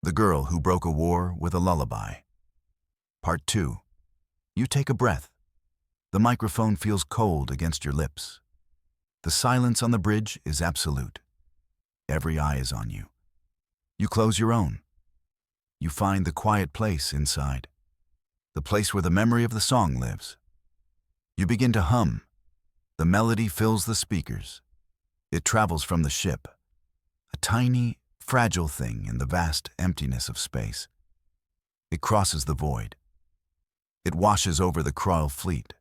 The Girl Who Broke a War with a Lullaby. Part 2. You take a breath. The microphone feels cold against your lips. The silence on the bridge is absolute. Every eye is on you. You close your own. You find the quiet place inside, the place where the memory of the song lives. You begin to hum. The melody fills the speakers. It travels from the ship, a tiny, fragile thing in the vast emptiness of space. It crosses the void. It washes over the Kroll fleet.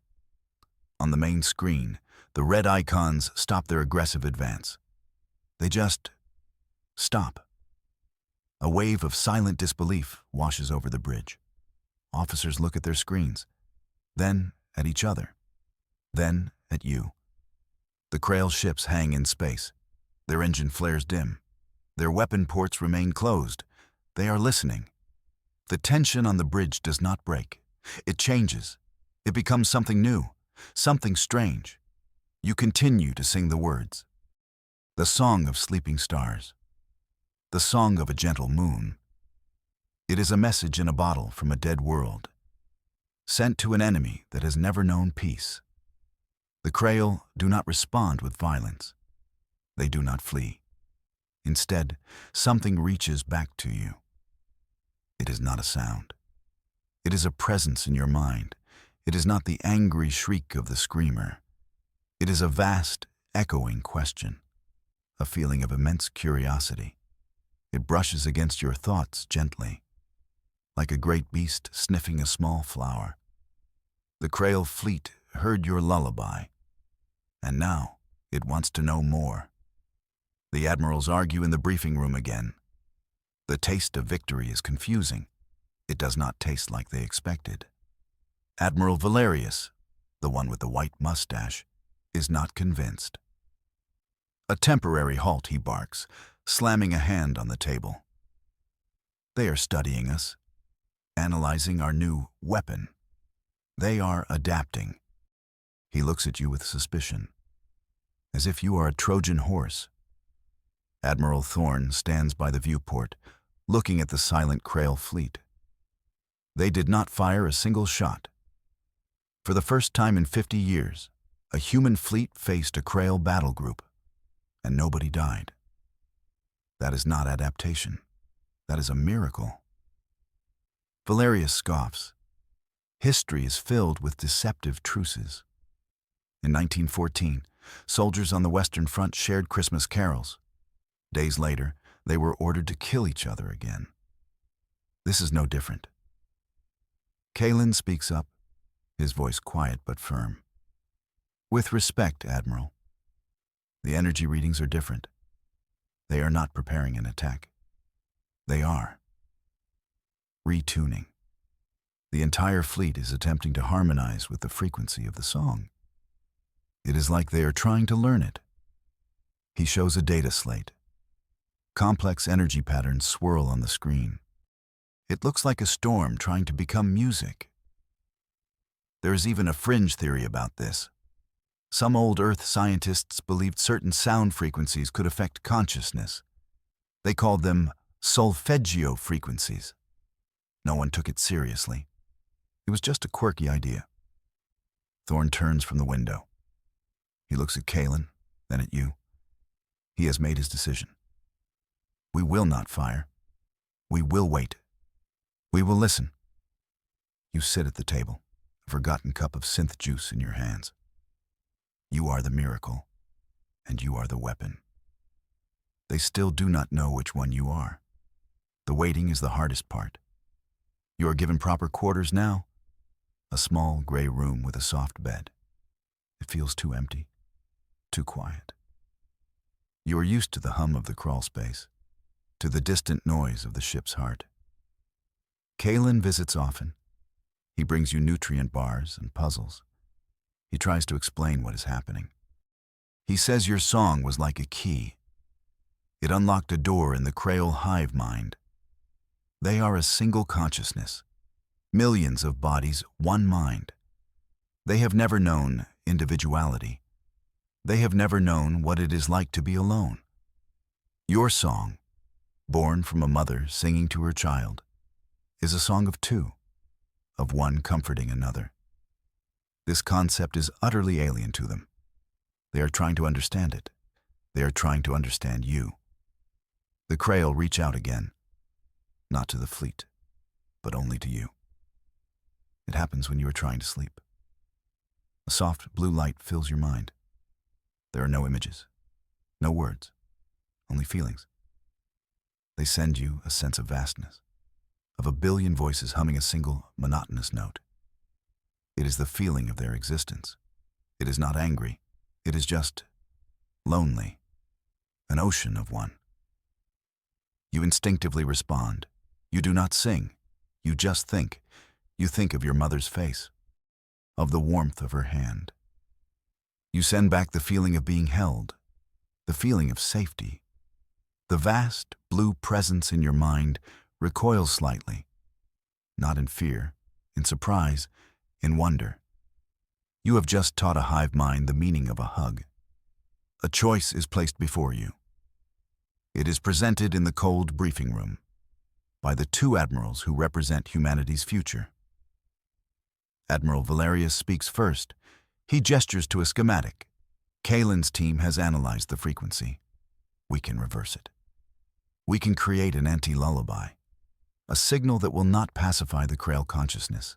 On the main screen, the red icons stop their aggressive advance. They just stop. A wave of silent disbelief washes over the bridge. Officers look at their screens, then at each other, then at you. The Kroll ships hang in space. Their engine flares dim. Their weapon ports remain closed. They are listening. The tension on the bridge does not break. It changes. It becomes something new, something strange. You continue to sing the words. The song of sleeping stars. The song of a gentle moon. It is a message in a bottle from a dead world, sent to an enemy that has never known peace. The Kroll do not respond with violence. They do not flee. Instead, something reaches back to you. It is not a sound. It is a presence in your mind. It is not the angry shriek of the screamer. It is a vast, echoing question, a feeling of immense curiosity. It brushes against your thoughts gently, like a great beast sniffing a small flower. The Kroll fleet heard your lullaby, and now it wants to know more. The admirals argue in the briefing room again. The taste of victory is confusing. It does not taste like they expected. Admiral Valerius, the one with the white mustache, is not convinced. A temporary halt, he barks, slamming a hand on the table. They are studying us, analyzing our new weapon. They are adapting. He looks at you with suspicion, as if you are a Trojan horse. Admiral Thorne stands by the viewport, looking at the silent Kroll fleet. They did not fire a single shot. For the first time in 50 years, a human fleet faced a Kroll battle group, and nobody died. That is not adaptation. That is a miracle. Valerius scoffs. History is filled with deceptive truces. In 1914, soldiers on the Western Front shared Christmas carols. Days later, they were ordered to kill each other again. This is no different. Kalin speaks up, his voice quiet but firm. With respect, Admiral. The energy readings are different. They are not preparing an attack. They are retuning. The entire fleet is attempting to harmonize with the frequency of the song. It is like they are trying to learn it. He shows a data slate. Complex energy patterns swirl on the screen. It looks like a storm trying to become music. There is even a fringe theory about this. Some old Earth scientists believed certain sound frequencies could affect consciousness. They called them solfeggio frequencies. No one took it seriously. It was just a quirky idea. Thorne turns from the window. He looks at Kalin, then at you. He has made his decision. We will not fire. We will wait. We will listen. You sit at the table, a forgotten cup of synth juice in your hands. You are the miracle, and you are the weapon. They still do not know which one you are. The waiting is the hardest part. You are given proper quarters now. A small gray room with a soft bed. It feels too empty, too quiet. You are used to the hum of the crawl space, to the distant noise of the ship's heart. Kalin visits often. He brings you nutrient bars and puzzles. He tries to explain what is happening. He says your song was like a key. It unlocked a door in the Kroll hive mind. They are a single consciousness. Millions of bodies, one mind. They have never known individuality. They have never known what it is like to be alone. Your song, born from a mother singing to her child, is a song of two, of one comforting another. This concept is utterly alien to them. They are trying to understand it. They are trying to understand you. The Krail reach out again, not to the fleet, but only to you. It happens when you are trying to sleep. A soft blue light fills your mind. There are no images, no words, only feelings. They send you a sense of vastness, of a billion voices humming a single monotonous note. It is the feeling of their existence. It is not angry. It is just lonely, an ocean of one. You instinctively respond. You do not sing. You just think. You think of your mother's face, of the warmth of her hand. You send back the feeling of being held, the feeling of safety. The vast blue presence in your mind recoils slightly, not in fear, in surprise, in wonder. You have just taught a hive mind the meaning of a hug. A choice is placed before you. It is presented in the cold briefing room by the two admirals who represent humanity's future. Admiral Valerius speaks first. He gestures to a schematic. Kalen's team has analyzed the frequency. We can reverse it. We can create an anti-lullaby, a signal that will not pacify the Krail consciousness,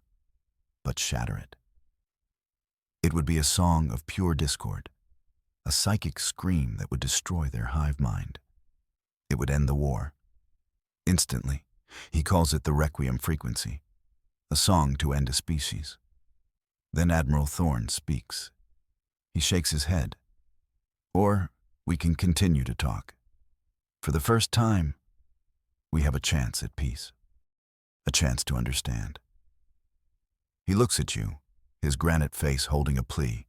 but shatter it. It would be a song of pure discord, a psychic scream that would destroy their hive mind. It would end the war. Instantly, he calls it the Requiem frequency, a song to end a species. Then Admiral Thorne speaks. He shakes his head. Or we can continue to talk. For the first time, we have a chance at peace, a chance to understand. He looks at you, his granite face holding a plea.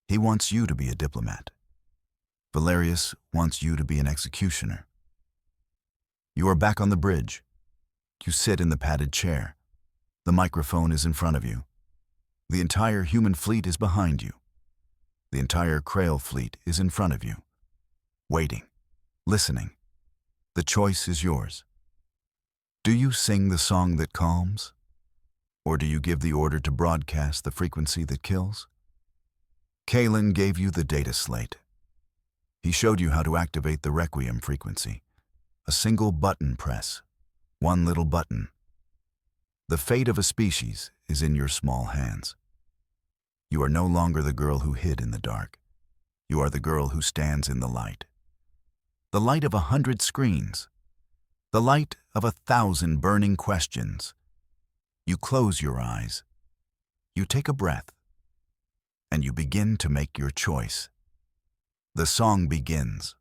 He wants you to be a diplomat. Valerius wants you to be an executioner. You are back on the bridge. You sit in the padded chair. The microphone is in front of you. The entire human fleet is behind you. The entire Krail fleet is in front of you, waiting, listening. The choice is yours. Do you sing the song that calms? Or do you give the order to broadcast the frequency that kills? Kalen gave you the data slate. He showed you how to activate the Requiem frequency. A single button press, one little button. The fate of a species is in your small hands. You are no longer the girl who hid in the dark. You are the girl who stands in the light. The light of 100 screens. The light of 1,000 burning questions. You close your eyes. You take a breath. And you begin to make your choice. The song begins.